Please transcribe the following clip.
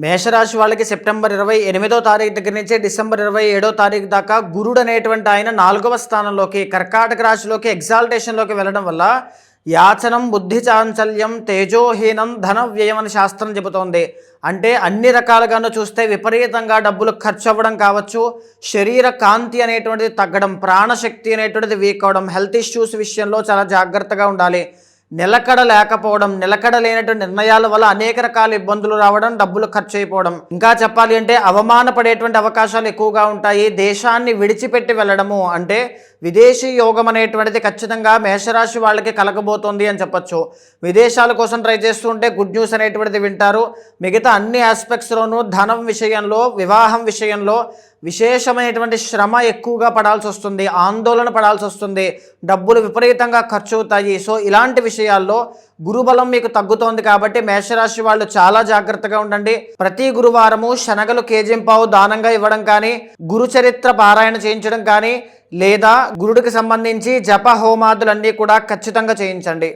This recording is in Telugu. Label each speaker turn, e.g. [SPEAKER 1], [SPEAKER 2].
[SPEAKER 1] మేషరాశి వాళ్ళకి సెప్టెంబర్ 28వ తారీఖు దగ్గర నుంచి డిసెంబర్ 27వ తారీఖు దాకా గురుడు అనేటువంటి ఆయన 4వ స్థానంలోకి కర్కాటక రాశిలోకి ఎగ్జాల్టేషన్లోకి వెళ్ళడం వల్ల యాచనం, బుద్ధి చాంచల్యం, తేజోహీనం, ధన వ్యయం అని శాస్త్రం చెబుతోంది. అంటే అన్ని రకాలుగాను చూస్తే విపరీతంగా డబ్బులు ఖర్చు అవ్వడం కావచ్చు, శరీర కాంతి అనేటువంటిది తగ్గడం, ప్రాణశక్తి అనేటువంటిది వీక్ అవడం, హెల్త్ ఇష్యూస్ విషయంలో చాలా జాగ్రత్తగా ఉండాలి. నిలకడ లేకపోవడం, నిలకడ లేనటువంటి నిర్ణయాల వల్ల అనేక రకాల ఇబ్బందులు రావడం, డబ్బులు ఖర్చు అయిపోవడం, ఇంకా చెప్పాలి అంటే అవమానపడేటువంటి అవకాశాలు ఎక్కువగా ఉంటాయి. దేశాన్ని విడిచిపెట్టి వెళ్ళడము అంటే విదేశీ యోగం అనేటువంటిది ఖచ్చితంగా మేషరాశి వాళ్ళకి కలగబోతోంది అని చెప్పొచ్చు. విదేశాల కోసం ట్రై చేస్తూ ఉంటే గుడ్ న్యూస్ అనేటువంటిది వింటారు. మిగతా అన్ని ఆస్పెక్ట్స్లోనూ ధనం విషయంలో, వివాహం విషయంలో విశేషమైనటువంటి శ్రమ ఎక్కువగా పడాల్సి వస్తుంది, ఆందోళన పడాల్సి వస్తుంది, డబ్బులు విపరీతంగా ఖర్చు అవుతాయి. సో ఇలాంటి విషయాల్లో గురుబలం మీకు తగ్గుతోంది కాబట్టి మేషరాశి వాళ్ళు చాలా జాగ్రత్తగా ఉండండి. ప్రతి గురువారము శనగలు కేజింపావు దానంగా ఇవ్వడం కానీ, గురు చరిత్ర పారాయణ చేయించడం కానీ, లేదా గురుడికి సంబంధించి జప హోమాదులన్నీ కూడా ఖచ్చితంగా చేయించండి.